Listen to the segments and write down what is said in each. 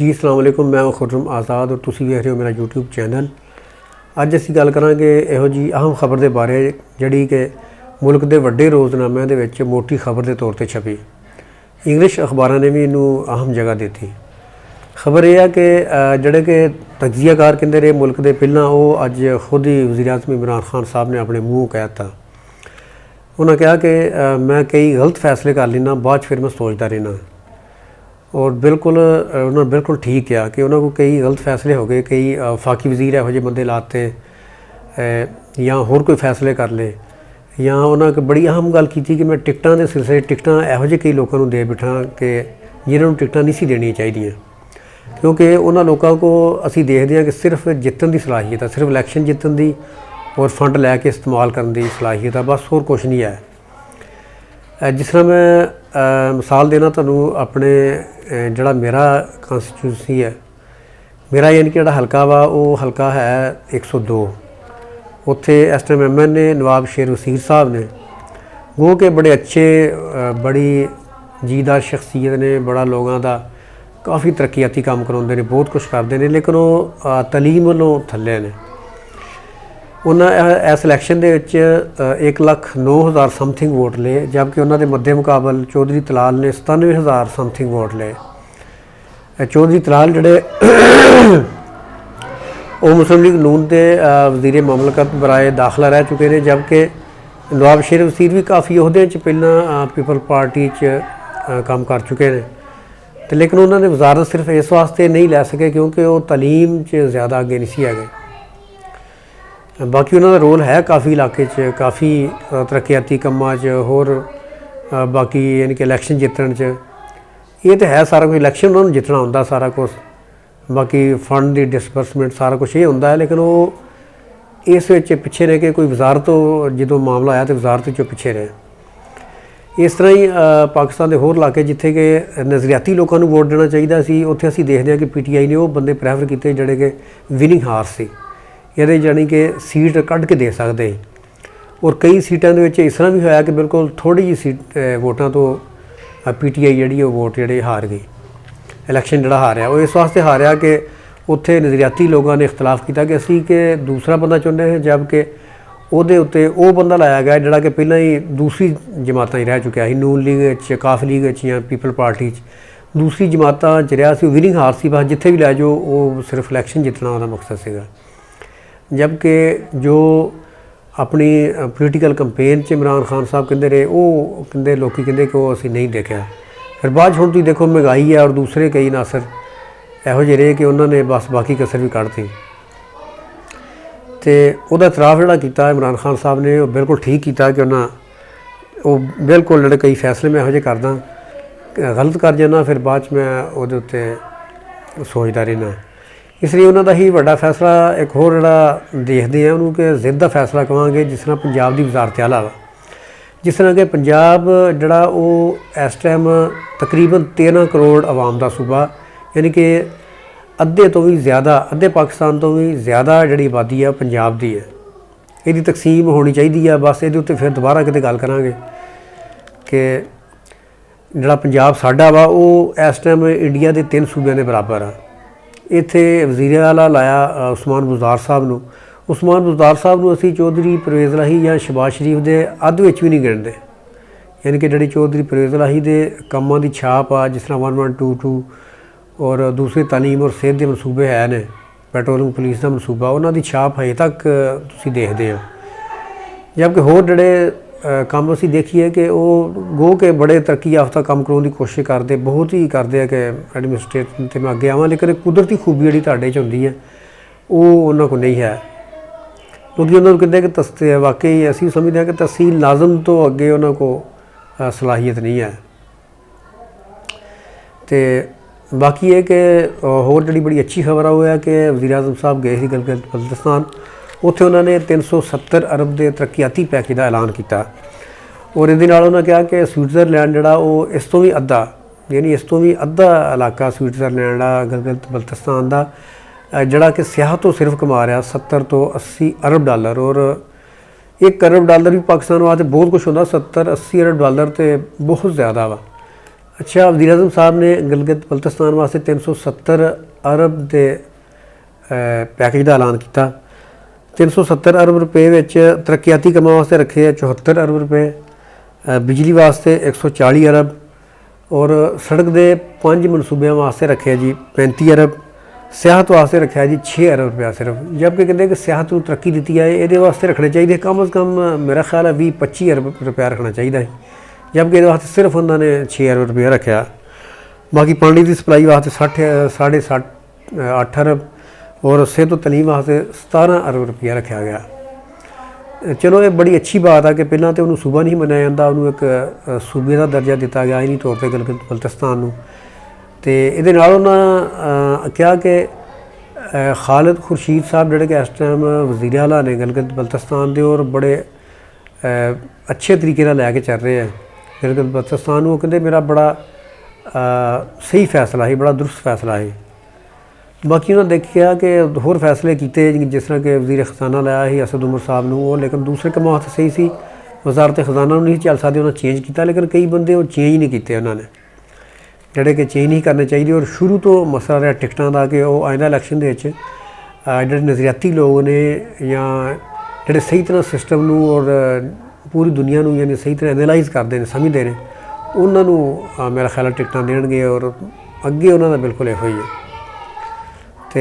जी अस्सलाम वालेकुम, मैं खुर्रम आज़ाद और तुसी वेख रहे हो मेरा यूट्यूब चैनल। अज असीं गल करांगे इहो जी अहम खबर के बारे जिहड़ी कि मुल्क के वड्डे रोज़नामिਆਂ ਦੇ ਵਿੱਚ मोटी खबर के तौर पर छपी। इंग्लिश अखबारों ने भी इनू अहम जगह दी। खबर यह है कि जिहड़े कि तजियाकार कहते रहे मुल्क के पहलां वो अज खुद ही वज़ीर आज़म इमरान खान साहब ने अपने मूँह कहता। उन्होंने कहा कि मैं कई गलत फैसले कर लेना, बाद फिर मैं सोचता रहना। और बिल्कुल उन्होंने बिल्कुल ठीक किया कि उन्होंने को कई गलत फैसले हो गए, कई वफाकी वज़ीर यहो जे बंदे लाते या होर कोई फैसले कर ले, या उन्होंने बड़ी अहम गल की कि मैं टिकटां के सिलसिले टिकटां यहो जे कई लोगों को दे बैठा कि जिन्होंने टिकटां नहीं सी देनियां चाहिए, क्योंकि उन्होंने लोगों को असी देखते हैं कि सिर्फ जितन की सलाहियत है, सिर्फ इलैक्शन जितन की और फंड लैके इस्तेमाल करने की सलाहियत है, बस होर कुछ नहीं है। जिस तरह मैं मिसाल देना तुहानू अपने जिहड़ा मेरा कॉन्स्टिट्यूंसी है, मेरा यानी कि जिहड़ा हल्का वा वो हल्का है 102। उत्थे इस टाइम MNA नवाब शेर वसीर साहब ने, वो कि बड़े अच्छे बड़ी जीदार शख्सियत ने, बड़ा लोगों का काफ़ी तरक्याती काम करवाते हैं, बहुत कुछ करते हैं, लेकिन वो तलीम वालों थल्ले ने। उन्होंने इस इलैक्शन के 1,09,000 समथिंग वोट ले, जबकि उन्होंने मद्दे मुकाबल चौधरी तलाल ने 97,000 समथिंग वोट ले। चौधरी तलाल जोड़े वो मुस्लिम लीग नून के वज़ीर ममलकत बराए दाखिला रह चुके हैं, जबकि नवाब शेर वसीर भी काफ़ी अहदे पहला पीपल पार्टी काम कर चुके हैं, तो लेकिन उन्होंने वजारत सिर्फ इस वास्ते नहीं लै सके क्योंकि वो तलीम ज़्यादा अगे नहीं सी है। बाकी उन्होंने रोल है काफ़ी इलाके काफ़ी तरक्याती कामां होर बाकी यानी कि इलैक्शन जितन ये तो है सारा कुछ, इलैक्शन उन्होंने जितना होंदा सारा कुछ, बाकी फंड की डिसबर्समेंट सारा कुछ ये होंदा है, लेकिन वो इस पिछे रह के कोई वजारत जो मामला आया तो वजारत चो पिछे रहे। इस तरह ही पाकिस्तान के होर इलाके जिथे कि नज़रियाती लोगों को वोट देना चाहिए सी, उत्थे असीं देखते हैं कि PTI ने वो बंदे प्रैफर किए जोड़े कि विनिंग हार्स से ये जानी कि सीट कढ़ के दे सकते। और कई सीटों के इस तरह भी होया कि बिल्कुल थोड़ी जी सीट वोटां तो PTI जी वोट जोड़े हार गई, इलैक्शन जोड़ा हारिया वो इस वास्ते हारिया कि उत्थे नज़रियाती लोगों ने इख्तलाफ किया कि असी कि दूसरा बंदा चुनने हैं, जबकि उहदे उत्ते वो बंदा लाया गया जोड़ा कि पहला ही दूसरी जमात रह चुका है, नून लीग काफ लीग या पीपल पार्टी दूसरी जमात रहा सी, विनिंग हार सी, बस जिथे भी लै जाओ वो सिर्फ इलैक्शन जितना उसका मकसद सीगा। जबकि जो अपनी पोलीटिकल कंपेन इमरान खान साहब कहते रहे, वो कहते लोग कहते कि वो असी नहीं देखा। फिर बाद हुण तुसीं देखो महंगाई है और दूसरे कई नासर इहो जे रहे कि उन्होंने बस बाकी कसर भी कढ़ती। तो वह इतराफ़ जोड़ा किया इमरान खान साहब ने, बिल्कुल ठीक किया कि उन्हें वो बिल्कुल जोड़े कई फैसले मैं इहो जे करदा गलत कर जाना, फिर बाद मैं उहदे उत्ते सोचता रहना। इसलिए उन्होंने ही बड़ा फैसला एक होर जोड़ा देखते हैं उन्होंने कि जिद का फैसला कहांगे, जिस तरह पंजाब की वजारत आला वा, जिस तरह कि पंजाब जोड़ा वो इस टाइम तकरीबन 13 करोड़ आवाम का सूबा, यानी कि अद्धे तो भी ज़्यादा, अद्धे पाकिस्तान तो भी ज़्यादा जी आबादी है पंजाब की है। ये तकसीम होनी चाहिए है, बस ये उत्ते फिर दोबारा किते गल करांगे कि जोड़ा पंजाब साडा वा वो इस टाइम इंडिया के 3 सूबे के बराबर है। इत्थे वज़ीर आला लाया उस्मान बुज़दार साहब नूं, उस्मान बुज़दार साहब नूं असीं चौधरी परवेज़ लाही या शहबाज शरीफ के अध विच भी नहीं गिणदे, यानी कि जिहड़ी चौधरी परवेज़ लाही दे कामां दी छाप आ, जिस तरह 1122 और दूसरे तालीम और सेहत के मनसूबे है ने, पेट्रोलिंग पुलिस का मनसूबा, उन्हां दी छाप हजे तक तुसीं देखदे हो। जबकि होर जिहड़े काम असीं देखिए कि वो गो के बड़े तरक्की याफ्ता काम करवाउण दी कोशिश करते, बहुत ही करते हैं कि एडमिनिस्ट्रेशन ते मैं अगे आवां, लेकिन कुदरती खूबी जी तुहाडे च हुंदी है वो उन्हां को नहीं है, क्योंकि उन्होंने कहते हैं कि वाकई असीं समझते हैं कि तहसील नाज़म तो अगे उन्हां को सलाहियत नहीं है। तो बाकी है कि होर जी बड़ी अच्छी खबर आ है कि वज़ीर आज़म साहब गए थे गिलगित बल्तिस्तान, उत्थे उन्होंने 370 अरब के तरक्याती पैकेज का ऐलान किया और इहदे नाल उन्होंने कहा कि स्विट्ज़रलैंड जोड़ा वो इस तो भी अद्धा, यानी इस तो भी अद्धा इलाका स्विट्ज़रलैंड आ गिलगित बल्तिस्तान का जोड़ा कि सियाह तो सिर्फ कमा रहा 70 तो 80 अरब डॉलर, और 1 अरब डॉलर भी पाकिस्तान वास्ते बहुत कुछ होंदा, 70-80 अरब डॉलर तो बहुत ज़्यादा वा। अच्छा, वज़ीर आज़म साहब ने गिलगित बल्तिस्तान वास्ते 370 अरब के पैकेज का ऐलान किया। 370 अरब रुपए विच तरक्याती कामां वास्ते रखे 74 अरब रुपए, बिजली वास्ते 140 अरब और सड़क के 5 मनसूबों वास्ते रखे जी 35 अरब, सियाहत वास्ते रखा जी 6 अरब रुपया सिर्फ। जबकि कहते कि सियाहत को तरक्की दी है, ये वास्ते रखने चाहिए कम अज़ कम मेरा ख्याल है 20-25 अरब रुपया रखना चाहिए है, जबकि ये वास्ते सिर्फ उन्होंने 6 अरब रुपया रखा। बाकी पानी की सप्लाई वास्ते 8.5 अरब और सेहत तलीम वास्ते 17 अरब रुपया रखा गया। चलो ये बड़ी अच्छी बात है कि पहला तो उन्होंने सूबा नहीं मनाया जाता, उन्होंने एक सूबे का दर्जा दिता गया आईनी तौर पर गिलगित बल्तिस्तान को। तो ये उन्होंने कहा कि खालिद खुर्शीद साहब जोड़े कि इस टाइम वज़ीर आला ने गिलगित बल्तिस्तान के और बड़े अच्छे तरीके लैके चल रहे हैं गिलगित बल्तिस्तान को। कहते मेरा बड़ा सही फैसला है, बड़ा दुरुस्त फैसला है। बाकी उन्होंने देखा कि होर फैसले किए जिस तरह के वज़ीर खजाना लाया ही असद उमर साहब ने, वो लेकिन दूसरे काम वास्ते सही सी, वजारत खजाना नहीं चल सकते, उन्होंने चेंज किया, लेकिन कई बंदे वो चेंज नहीं किए उन्होंने, जोड़े कि चेंज नहीं करने चाहिए। और शुरू तो मसला रहा टिकटों का कि वो आइंदा इलैक्शन के जोड़े नज़रियाती लोग ने या जोड़े सही तरह सिस्टम और पूरी दुनिया को यानी सही तरह एनालाइज करते हैं, समझते हैं, उन्होंने मेरा ख्याल टिकटां देणगे और अगे उन्होंने बिल्कुल इहो ही है। तो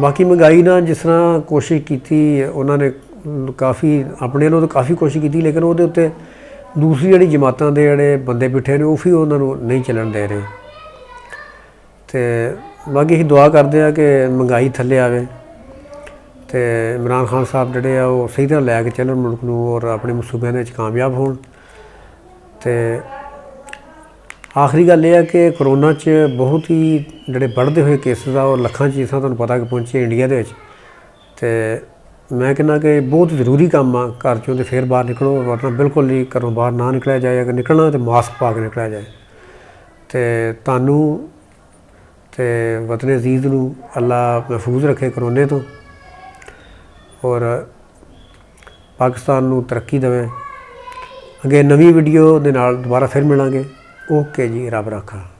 बाकी महंगाई ना जिस तरह कोशिश की उन्होंने काफ़ी अपने तो काफ़ी कोशिश की, लेकिन वो उत्ते दूसरी जी जमातों के जोड़े बंदे बैठे ने वो भी उन्होंने नहीं चलन दे रहे। तो बाकी असीं दुआ करते हैं कि महंगाई थले आवे तो इमरान खान साहब जोड़े वो सही तरह लैके चलन मुल्क नूं और अपने मनसूबों के कामयाब होण। तो आखिरी गल यह है कि कोरोना च बहुत ही जोड़े बढ़ते हुए केसिस आ और लखां च जिस तरह तुहानूं पता कि पहुँचे इंडिया के। तो मैं कहना कि बहुत जरूरी काम आ, घर चों तो फिर बाहर निकलो, वरना बिल्कुल ही घरों बाहर ना निकलिया जाए, अगर निकलना तो मास्क पा के निकलिया जाए। तो तुहानूं ते वतन अजीज़ नूं अल्लाह महफूज रखे करोने तो और पाकिस्तान नूं तरक्की देवे। अगे नवी वीडियो दे नाल दोबारा फिर मिलांगे। ओके जी, रब राखा।